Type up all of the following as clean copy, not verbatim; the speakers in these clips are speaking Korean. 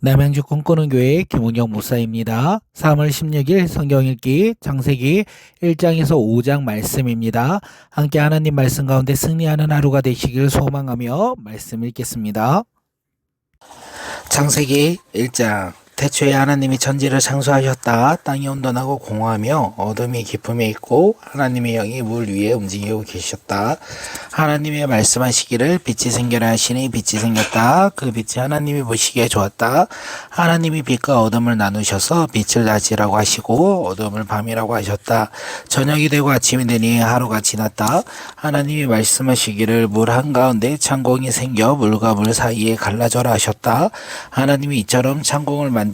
남양주 꿈꾸는 교회 김은영 목사입니다. 3월 16일 성경 읽기 창세기 1장에서 5장 말씀입니다. 함께 하나님 말씀 가운데 승리하는 하루가 되시길 소망하며 말씀 읽겠습니다. 창세기 1장. 태초에 하나님이 천지를 창조하셨다. 땅이 온전하고 공허하며 어둠이 깊음에 있고 하나님의 영이 물 위에 움직이고 계셨다. 하나님의 말씀하시기를 빛이 생겨라 하시니 빛이 생겼다. 그 빛이 하나님이 보시기에 좋았다. 하나님이 빛과 어둠을 나누셔서 빛을 낮이라고 하시고 어둠을 밤이라고 하셨다. 저녁이 되고 아침이 되니 하루가 지났다. 하나님이 말씀하시기를 물 한가운데 창공이 생겨 물과 물 사이에 갈라져라 하셨다. 하나님이 이처럼 창공을 만드시고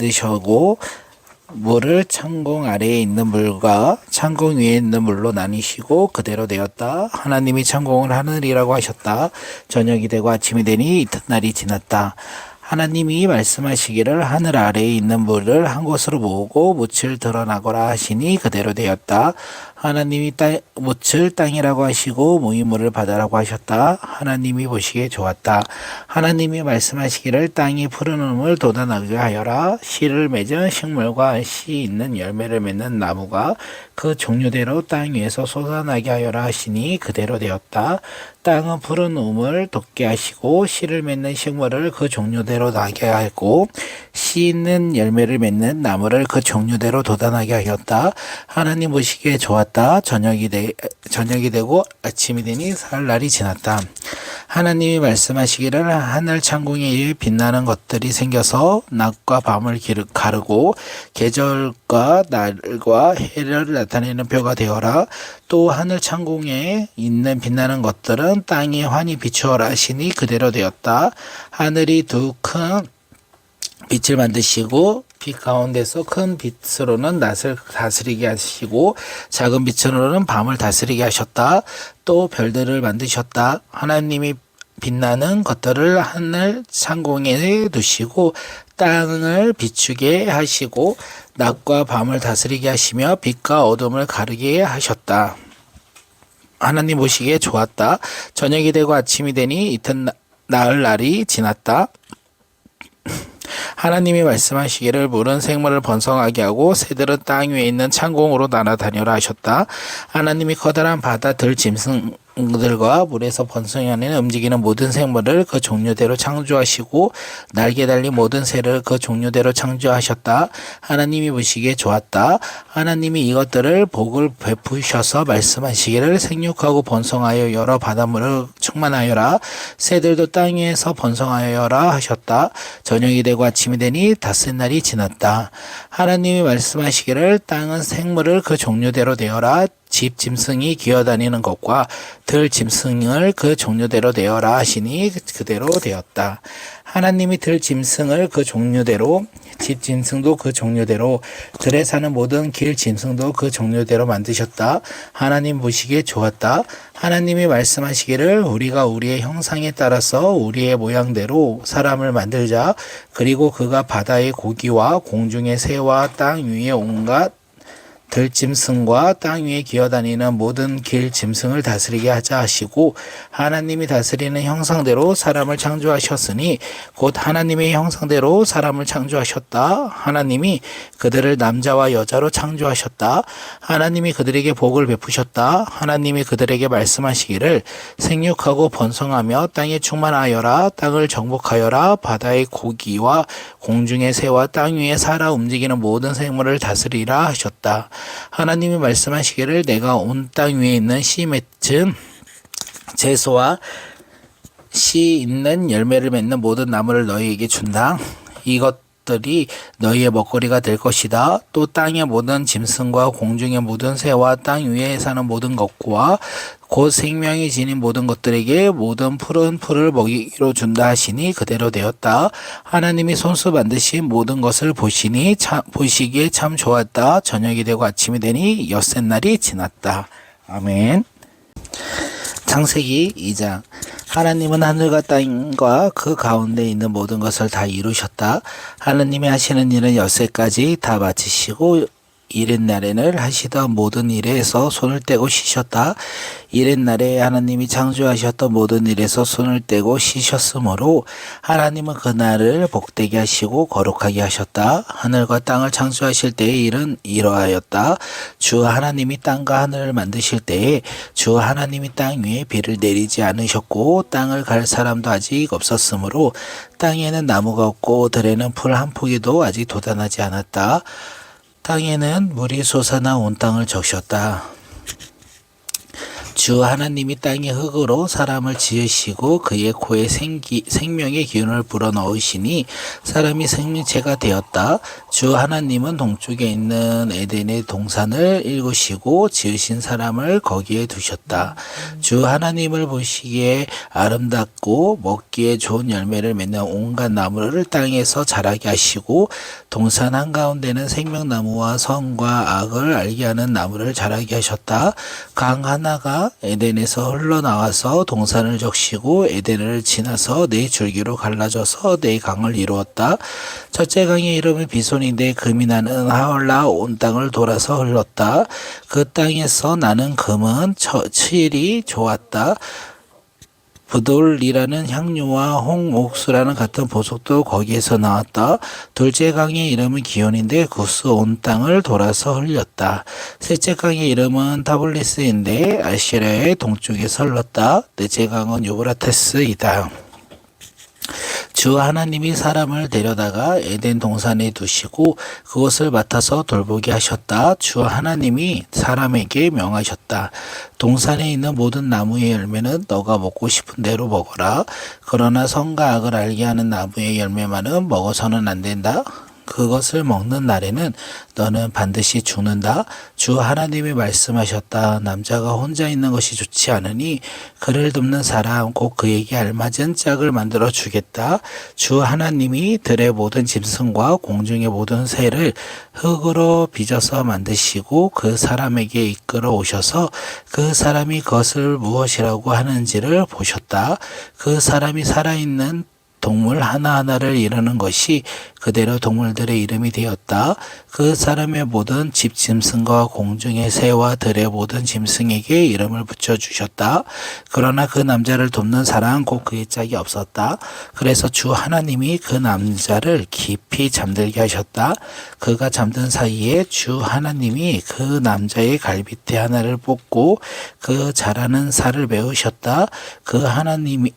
물을 창공 아래에 있는 물과 창공 위에 있는 물로 나뉘시고 그대로 되었다. 하나님이 창공을 하늘이라고 하셨다. 저녁이 되고 아침이 되니 이튿날이 지났다. 하나님이 말씀하시기를 하늘 아래에 있는 물을 한 곳으로 모으고 묻을 드러나거라 하시니 그대로 되었다. 하나님이 묻을 땅이라고 하시고 모이물을 바다라고 하셨다. 하나님이 보시기에 좋았다. 하나님이 말씀하시기를 땅이 푸른 우물 돋아나게 하여라. 씨를 맺은 식물과 씨 있는 열매를 맺는 나무가 그 종류대로 땅 위에서 솟아나게 하여라 하시니 그대로 되었다. 땅은 푸른 우물 돋게 하시고 씨를 맺는 식물을 그 종류대로 나게 하고 씨 있는 열매를 맺는 나무를 그 종류대로 돋아나게 하였다. 하나님 보시기에 좋았다. 저녁이 되고 아침이 되니 사흘날이 지났다. 하나님이 말씀하시기를 하늘 창공에 의해 빛나는 것들이 생겨서 낮과 밤을 가르고 계절과 날과 해를 나타내는 표가 되어라. 또 하늘 창공에 있는 빛나는 것들은 땅에 환히 비추어라 하시니 그대로 되었다. 하늘이 두 큰 빛을 만드시고 빛 가운데서 큰 빛으로는 낮을 다스리게 하시고 작은 빛으로는 밤을 다스리게 하셨다. 또 별들을 만드셨다. 하나님이 빛나는 것들을 하늘 창공에 두시고 땅을 비추게 하시고 낮과 밤을 다스리게 하시며 빛과 어둠을 가르게 하셨다. 하나님 보시기에 좋았다. 저녁이 되고 아침이 되니 이튿날이 지났다. 하나님이 말씀하시기를 물은 생물을 번성하게 하고 새들은 땅 위에 있는 창공으로 날아다녀라 하셨다. 하나님이 커다란 바다 들짐승들과 물에서 번성하는 움직이는 모든 생물을 그 종류대로 창조하시고 날개 달린 모든 새를 그 종류대로 창조하셨다. 하나님이 보시기에 좋았다. 하나님이 이것들을 복을 베푸셔서 말씀하시기를 생육하고 번성하여 여러 바닷물을 충만하여라. 새들도 땅 위에서 번성하여라 하셨다. 저녁이 되고 아침이 되니 닷새 날이 지났다. 하나님이 말씀하시기를 땅은 생물을 그 종류대로 되어라. 집 짐승이 기어다니는 것과 들 짐승을 그 종류대로 되어라 하시니 그대로 되었다. 하나님이 들 짐승을 그 종류대로 집 짐승도 그 종류대로 들에 사는 모든 길 짐승도 그 종류대로 만드셨다. 하나님 보시기에 좋았다. 하나님이 말씀하시기를 우리가 우리의 형상에 따라서 우리의 모양대로 사람을 만들자. 그리고 그가 바다의 고기와 공중의 새와 땅 위의 온갖 들짐승과 땅 위에 기어다니는 모든 길 짐승을 다스리게 하자 하시고 하나님이 다스리는 형상대로 사람을 창조하셨으니 곧 하나님의 형상대로 사람을 창조하셨다. 하나님이 그들을 남자와 여자로 창조하셨다. 하나님이 그들에게 복을 베푸셨다. 하나님이 그들에게 말씀하시기를 생육하고 번성하며 땅에 충만하여라. 땅을 정복하여라. 바다의 고기와 공중의 새와 땅 위에 살아 움직이는 모든 생물을 다스리라 하셨다. 하나님이 말씀하시기를 내가 온 땅 위에 있는 씨 맺은 채소와 씨 있는 열매를 맺는 모든 나무를 너희에게 준다. 이것들이 너희의 먹거리가 될 것이다. 또 땅의 모든 짐승과 공중의 모든 새와 땅 위에 사는 모든 것과 곧 생명이 지닌 모든 것들에게 모든 푸른 풀을 먹이로 준다 하시니 그대로 되었다. 하나님이 손수 만드신 모든 것을 보시기에 참 좋았다. 저녁이 되고 아침이 되니 엿새 날이 지났다. 아멘. 창세기 2장. 하나님은 하늘과 땅과 그 가운데 있는 모든 것을 다 이루셨다. 하나님이 하시는 일은 엿새까지 다 마치시고 이튿날에는 하시던 모든 일에서 손을 떼고 쉬셨다. 이튿날에 하나님이 창조하셨던 모든 일에서 손을 떼고 쉬셨으므로 하나님은 그날을 복되게 하시고 거룩하게 하셨다. 하늘과 땅을 창조하실 때의 일은 이러하였다. 주 하나님이 땅과 하늘을 만드실 때에 주 하나님이 땅 위에 비를 내리지 않으셨고 땅을 갈 사람도 아직 없었으므로 땅에는 나무가 없고 들에는 풀 한 포기도 아직 돋아나지 않았다. 땅에는 물이 솟아나 온 땅을 적셨다. 주 하나님이 땅의 흙으로 사람을 지으시고 그의 코에 생명의 기운을 불어넣으시니 사람이 생명체가 되었다. 주 하나님은 동쪽에 있는 에덴의 동산을 일구시고 지으신 사람을 거기에 두셨다. 주 하나님을 보시기에 아름답고 먹기에 좋은 열매를 맺는 온갖 나무를 땅에서 자라게 하시고 동산 한가운데는 생명나무와 선과 악을 알게 하는 나무를 자라게 하셨다. 강 하나가 에덴에서 흘러나와서 동산을 적시고 에덴을 지나서 네 줄기로 갈라져서 네 강을 이루었다. 첫째 강의 이름은 비손인데 금이 나는 하울라 온 땅을 돌아서 흘렀다. 그 땅에서 나는 금은 칠이 좋았다. 부돌리라는 향료와 홍옥수라는 같은 보석도 거기에서 나왔다. 둘째 강의 이름은 기온인데 구스 온 땅을 돌아서 흘렸다. 셋째 강의 이름은 타블리스인데 아시라의 동쪽에서 흘렀다. 넷째 강은 유브라테스이다. 주 하나님이 사람을 데려다가 에덴 동산에 두시고 그것을 맡아서 돌보게 하셨다. 주 하나님이 사람에게 명하셨다. 동산에 있는 모든 나무의 열매는 너가 먹고 싶은 대로 먹어라. 그러나 선과 악을 알게 하는 나무의 열매만은 먹어서는 안 된다. 그것을 먹는 날에는 너는 반드시 죽는다. 주 하나님이 말씀하셨다. 남자가 혼자 있는 것이 좋지 않으니 그를 돕는 사람 곧 그에게 알맞은 짝을 만들어 주겠다. 주 하나님이 들의 모든 짐승과 공중의 모든 새를 흙으로 빚어서 만드시고 그 사람에게 이끌어 오셔서 그 사람이 그것을 무엇이라고 하는지를 보셨다. 그 사람이 살아있는 동물 하나하나를 이루는 것이 그대로 동물들의 이름이 되었다. 그 사람의 모든 집 짐승과 공중의 새와 들의 모든 짐승에게 이름을 붙여주셨다. 그러나 그 남자를 돕는 사람 곧 그의 짝이 없었다. 그래서 주 하나님이 그 남자를 깊이 잠들게 하셨다. 그가 잠든 사이에 주 하나님이 그 남자의 갈빗대 하나를 뽑고 그 자라는 살을 메우셨다.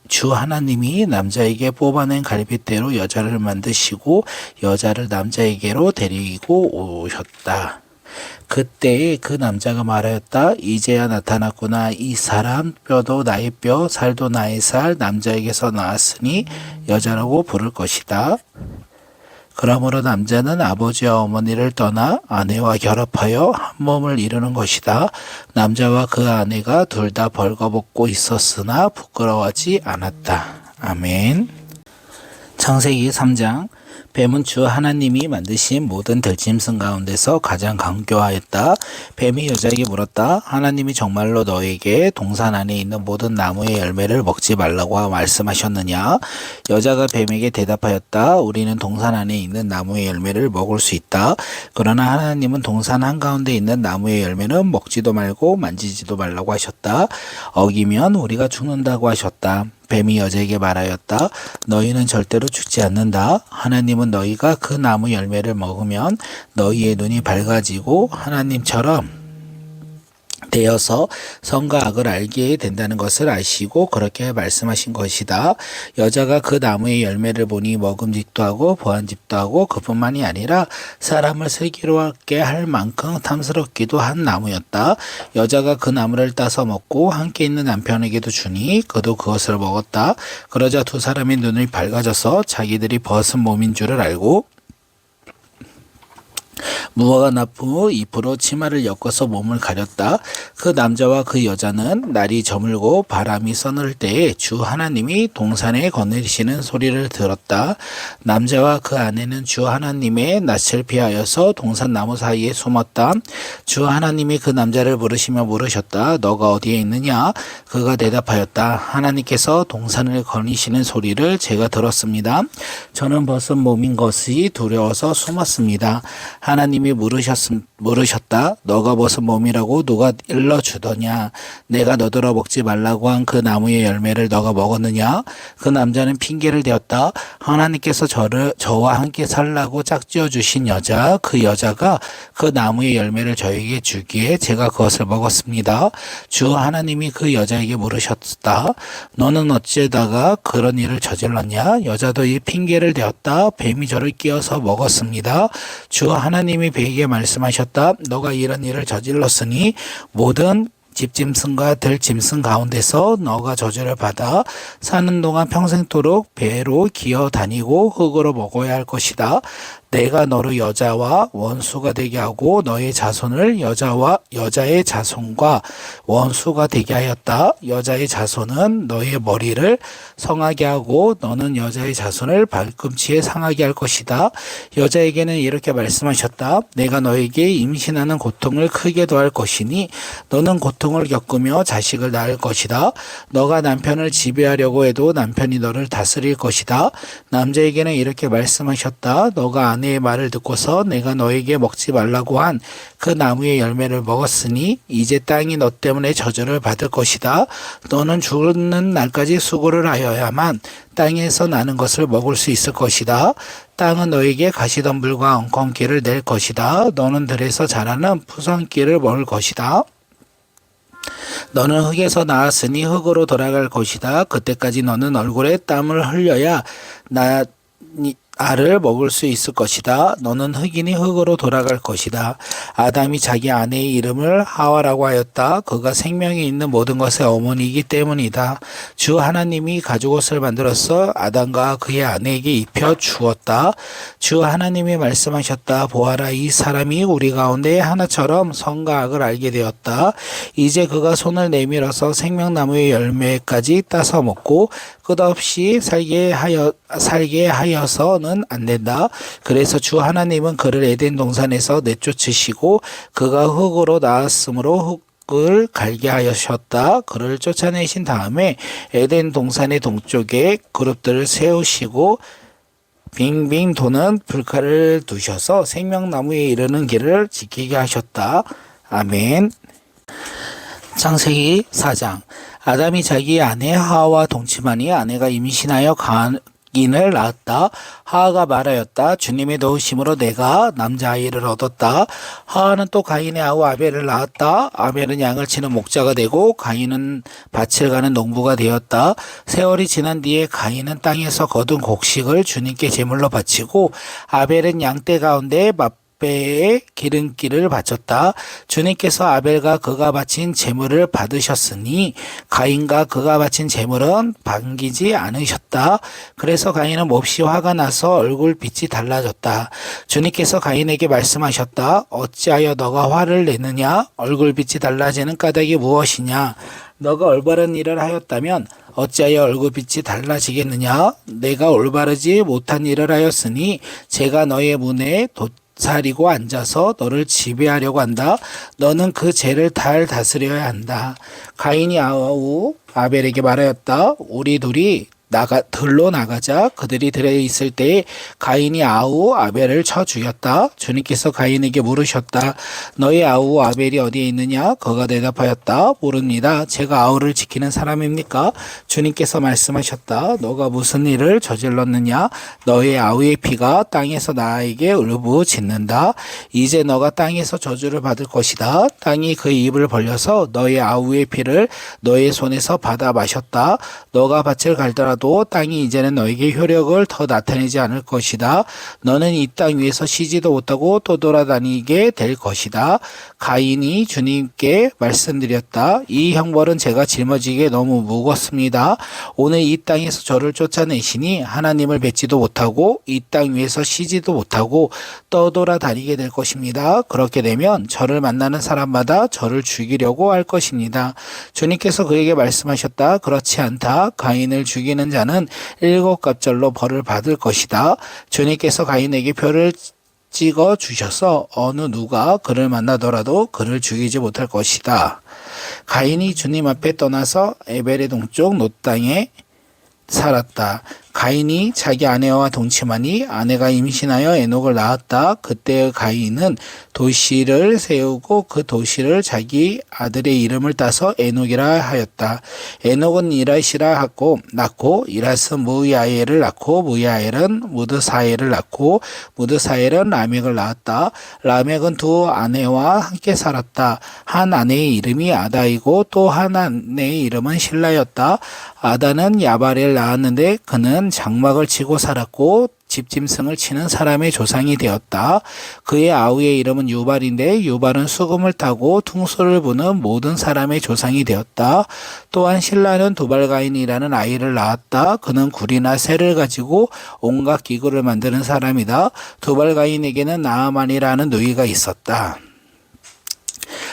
주 하나님이 남자에게 뽑아낸 갈빗대로 여자를 만드시고 여자를 남자에게로 데리고 오셨다. 그때에 그 남자가 말하였다. 이제야 나타났구나. 이 사람 뼈도 나의 뼈, 살도 나의 살, 남자에게서 나왔으니 여자라고 부를 것이다. 그러므로 남자는 아버지와 어머니를 떠나 아내와 결합하여 한 몸을 이루는 것이다. 남자와 그 아내가 둘 다 벌거벗고 있었으나 부끄러워하지 않았다. 아멘. 창세기 3장. 뱀은 주 하나님이 만드신 모든 들짐승 가운데서 가장 강교하였다. 뱀이 여자에게 물었다. 하나님이 정말로 너에게 동산 안에 있는 모든 나무의 열매를 먹지 말라고 말씀하셨느냐? 여자가 뱀에게 대답하였다. 우리는 동산 안에 있는 나무의 열매를 먹을 수 있다. 그러나 하나님은 동산 한가운데 있는 나무의 열매는 먹지도 말고 만지지도 말라고 하셨다. 어기면 우리가 죽는다고 하셨다. 뱀이 여자에게 말하였다. 너희는 절대로 죽지 않는다. 하나님은 너희가 그 나무 열매를 먹으면 너희의 눈이 밝아지고 하나님처럼 되어서 선과 악을 알게 된다는 것을 아시고 그렇게 말씀하신 것이다. 여자가 그 나무의 열매를 보니 먹음직도 하고 보안집도 하고 그뿐만이 아니라 사람을 슬기롭게 할 만큼 탐스럽기도 한 나무였다. 여자가 그 나무를 따서 먹고 함께 있는 남편에게도 주니 그도 그것을 먹었다. 그러자 두 사람의 눈이 밝아져서 자기들이 벗은 몸인 줄을 알고 무화과 나무 잎으로 치마를 엮어서 몸을 가렸다. 그 남자와 그 여자는 날이 저물고 바람이 서늘 때에 주 하나님이 동산에 거느리시는 소리를 들었다. 남자와 그 아내는 주 하나님의 낯을 피하여서 동산 나무 사이에 숨었다. 주 하나님이 그 남자를 부르시며 물으셨다. 너가 어디에 있느냐? 그가 대답하였다. 하나님께서 동산을 거니시는 소리를 제가 들었습니다. 저는 벗은 몸인 것이 두려워서 숨었습니다. 하나님 하나님이 물으셨다. 너가 벗은 몸이라고 누가 일러주더냐? 내가 너더러 먹지 말라고 한 그 나무의 열매를 너가 먹었느냐? 그 남자는 핑계를 대었다. 하나님께서 저와 함께 살라고 짝지어 주신 여자, 그 여자가 그 나무의 열매를 저에게 주기에 제가 그것을 먹었습니다. 주 하나님이 그 여자에게 물으셨다. 너는 어찌다가 그런 일을 저질렀냐? 여자도 이 핑계를 대었다. 뱀이 저를 끼어서 먹었습니다. 주 하나님이 뱀에게 말씀하셨다. 너가 이런 일을 저질렀으니 모든 집짐승과 들짐승 가운데서 너가 저주를 받아 사는 동안 평생토록 배로 기어 다니고 흙으로 먹어야 할 것이다. 내가 너를 여자와 원수가 되게 하고 너의 자손을 여자의 자손과 원수가 되게 하였다. 여자의 자손은 너의 머리를 성하게 하고 너는 여자의 자손을 발꿈치에 상하게 할 것이다. 여자에게는 이렇게 말씀하셨다. 내가 너에게 임신하는 고통을 크게 더할 것이니 너는 고통을 겪으며 자식을 낳을 것이다. 너가 남편을 지배하려고 해도 남편이 너를 다스릴 것이다. 남자에게는 이렇게 말씀하셨다. 너가 아내의 말을 듣고서 내가 너에게 먹지 말라고 한 그 나무의 열매를 먹었으니 이제 땅이 너 때문에 저주를 받을 것이다. 너는 죽는 날까지 수고를 하여야만 땅에서 나는 것을 먹을 수 있을 것이다. 땅은 너에게 가시덤불과 엉겅퀴를 낼 것이다. 너는 들에서 자라는 푸성귀를 먹을 것이다. 너는 흙에서 나왔으니 흙으로 돌아갈 것이다. 그때까지 너는 얼굴에 땀을 흘려야 알을 먹을 수 있을 것이다. 너는 흙이니 흙으로 돌아갈 것이다. 아담이 자기 아내의 이름을 하와라고 하였다. 그가 생명이 있는 모든 것의 어머니이기 때문이다. 주 하나님이 가죽옷을 만들어서 아담과 그의 아내에게 입혀 주었다. 주 하나님이 말씀하셨다. 보아라, 이 사람이 우리 가운데 하나처럼 선과 악을 알게 되었다. 이제 그가 손을 내밀어서 생명나무의 열매까지 따서 먹고 끝없이 살게 하여서는 안 된다. 그래서 주 하나님은 그를 에덴 동산에서 내쫓으시고 그가 흙으로 나왔으므로 흙을 갈게 하셨다. 그를 쫓아내신 다음에 에덴 동산의 동쪽에 그룹들을 세우시고 빙빙 도는 불칼을 두셔서 생명나무에 이르는 길을 지키게 하셨다. 아멘. 창세기 4장. 아담이 자기 아내 하와와 동침하니 아내가 임신하여 가인을 낳았다. 하와가 말하였다. 주님의 도우심으로 내가 남자아이를 얻었다. 하와는 또 가인의 아우 아벨을 낳았다. 아벨은 양을 치는 목자가 되고 가인은 밭을 가는 농부가 되었다. 세월이 지난 뒤에 가인은 땅에서 거둔 곡식을 주님께 제물로 바치고 아벨은 양떼 가운데 배에 기름기를 바쳤다. 주님께서 아벨과 그가 바친 제물을 받으셨으니 가인과 그가 바친 제물은 반기지 않으셨다. 그래서 가인은 몹시 화가 나서 얼굴빛이 달라졌다. 주님께서 가인에게 말씀하셨다. 어찌하여 너가 화를 내느냐? 얼굴빛이 달라지는 까닭이 무엇이냐? 너가 올바른 일을 하였다면 어찌하여 얼굴빛이 달라지겠느냐? 내가 올바르지 못한 일을 하였으니 제가 너의 문에 사리고 앉아서 너를 지배하려고 한다. 너는 그 죄를 잘 다스려야 한다. 가인이 아우 아벨에게 말하였다. 우리 둘이 들로 나가자. 그들이 들에 있을 때에 가인이 아우 아벨을 쳐 죽였다. 주님께서 가인에게 물으셨다. 너의 아우 아벨이 어디에 있느냐? 그가 대답하였다. 모릅니다. 제가 아우를 지키는 사람입니까? 주님께서 말씀하셨다. 너가 무슨 일을 저질렀느냐? 너의 아우의 피가 땅에서 나에게 울부짖는다. 이제 너가 땅에서 저주를 받을 것이다. 땅이 그 입을 벌려서 너의 아우의 피를 너의 손에서 받아 마셨다. 너가 밭을 갈더라도 땅이 이제는 너에게 효력을 더 나타내지 않을 것이다. 너는 이 땅 위에서 쉬지도 못하고 또 돌아다니게 될 것이다. 가인이 주님께 말씀드렸다. 이 형벌은 제가 짊어지기에 너무 무겁습니다. 오늘 이 땅에서 저를 쫓아내시니 하나님을 뵙지도 못하고 이 땅 위에서 쉬지도 못하고 떠돌아다니게 될 것입니다. 그렇게 되면 저를 만나는 사람마다 저를 죽이려고 할 것입니다. 주님께서 그에게 말씀하셨다. 그렇지 않다. 가인을 죽이는 자는 7갑절로 벌을 받을 것이다. 주님께서 가인에게 표를 찍어 주셔서 어느 누가 그를 만나더라도 그를 죽이지 못할 것이다. 가인이 주님 앞에 떠나서 에벨의 동쪽 놋 땅에 살았다. 가인이 자기 아내와 동침하니 아내가 임신하여 에녹을 낳았다. 그때 가인은 도시를 세우고 그 도시를 자기 아들의 이름을 따서 에녹이라 하였다. 에녹은 이라시라 하고 낳고 이라스는 무야엘을 낳고 무야엘은 무드사엘을 낳고 무드사엘은 라멕을 낳았다. 라멕은 두 아내와 함께 살았다. 한 아내의 이름이 아다이고 또 한 아내의 이름은 실라였다. 아다는 야발을 낳았는데 그는 장막을 치고 살았고 집짐승을 치는 사람의 조상이 되었다. 그의 아우의 이름은 유발인데 유발은 수금을 타고 퉁소를 부는 모든 사람의 조상이 되었다. 또한 실라는 두발가인이라는 아이를 낳았다. 그는 굴이나 쇠를 가지고 온갖 기구를 만드는 사람이다. 두발가인에게는 나아만이라는 누이가 있었다.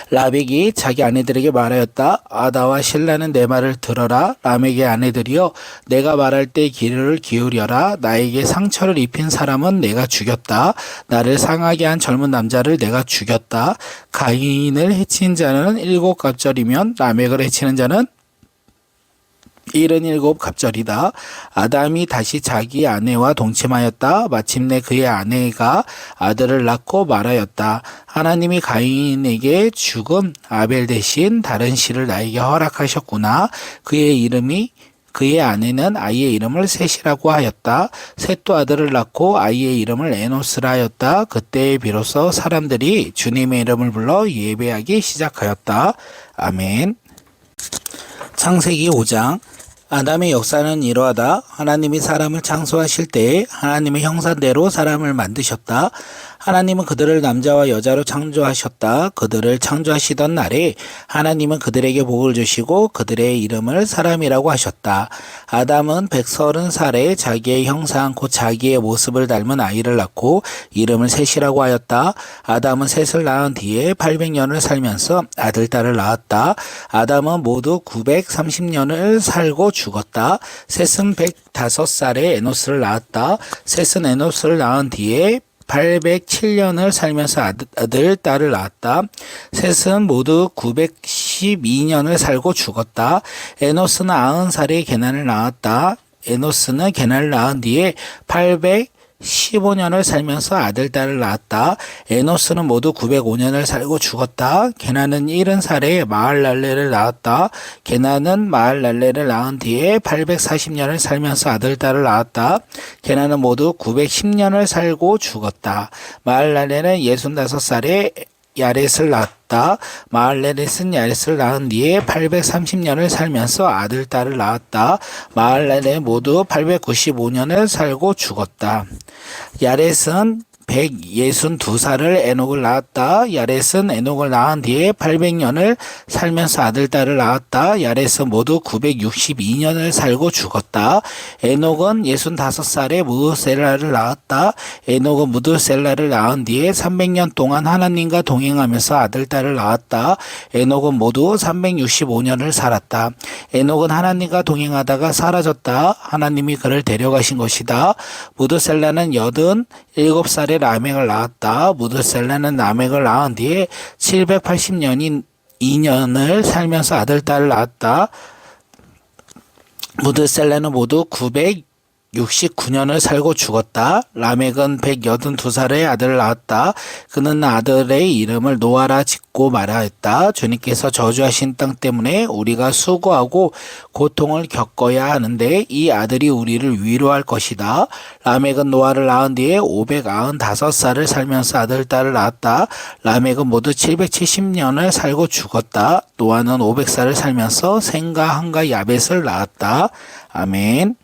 라멕이 자기 아내들에게 말하였다. 아다와 실라는 내 말을 들어라. 라멕의 아내들이여 내가 말할 때 귀를 기울여라. 나에게 상처를 입힌 사람은 내가 죽였다. 나를 상하게 한 젊은 남자를 내가 죽였다. 가인을 해친 자는 7갑절이면 라멕을 해치는 자는 77갑절이다. 아담이 다시 자기 아내와 동침하였다. 마침내 그의 아내가 아들을 낳고 말하였다. 하나님이 가인에게 죽은 아벨 대신 다른 씨를 나에게 허락하셨구나. 그의 아내는 아이의 이름을 셋이라고 하였다. 셋도 아들을 낳고 아이의 이름을 에노스라 하였다. 그때 비로소 사람들이 주님의 이름을 불러 예배하기 시작하였다. 아멘. 창세기 5장. 아담의 역사는 이러하다. 하나님이 사람을 창조하실 때에 하나님의 형상대로 사람을 만드셨다. 하나님은 그들을 남자와 여자로 창조하셨다. 그들을 창조하시던 날에 하나님은 그들에게 복을 주시고 그들의 이름을 사람이라고 하셨다. 아담은 130살에 자기의 형상 곧 자기의 모습을 닮은 아이를 낳고 이름을 셋이라고 하였다. 아담은 셋을 낳은 뒤에 800년을 살면서 아들, 딸을 낳았다. 아담은 모두 930년을 살고 죽었다. 셋은 105살에 에노스를 낳았다. 셋은 에노스를 낳은 뒤에 807년을 살면서 아들, 딸을 낳았다. 셋은 모두 912년을 살고 죽었다. 에노스는 90살에 게난을 낳았다. 에노스는 게난을 낳은 뒤에 815년을 살면서 아들, 딸을 낳았다. 에노스는 모두 905년을 살고 죽었다. 게난은 70살에 마할랄레를 낳았다. 게난은 마할랄레를 낳은 뒤에 840년을 살면서 아들, 딸을 낳았다. 게난은 모두 910년을 살고 죽었다. 마할랄레는 65살에 야렛을 낳았다. 마할레렛은 야렛을 낳은 뒤에 830년을 살면서 아들, 딸을 낳았다. 마할레렛 모두 895년을 살고 죽었다. 야렛은 162살을 에녹을 낳았다. 야렛은 에녹을 낳은 뒤에 800년을 살면서 아들, 딸을 낳았다. 야렛은 모두 962년을 살고 죽었다. 에녹은 65살에 무드셀라를 낳았다. 에녹은 무드셀라를 낳은 뒤에 300년 동안 하나님과 동행하면서 아들, 딸을 낳았다. 에녹은 모두 365년을 살았다. 에녹은 하나님과 동행하다가 사라졌다. 하나님이 그를 데려가신 것이다. 무드셀라는 87살에 라멕을 낳았다. 무드셀라는 라멕을 낳은 뒤에 780년을 살면서 아들, 딸을 낳았다. 무드셀라는 모두 969년을 살고 죽었다. 라멕은 182살에 아들을 낳았다. 그는 아들의 이름을 노아라 짓고 말하였다. 주님께서 저주하신 땅 때문에 우리가 수고하고 고통을 겪어야 하는데 이 아들이 우리를 위로할 것이다. 라멕은 노아를 낳은 뒤에 595살을 살면서 아들, 딸을 낳았다. 라멕은 모두 770년을 살고 죽었다. 노아는 500살을 살면서 셈과 함과 야벳을 낳았다. 아멘.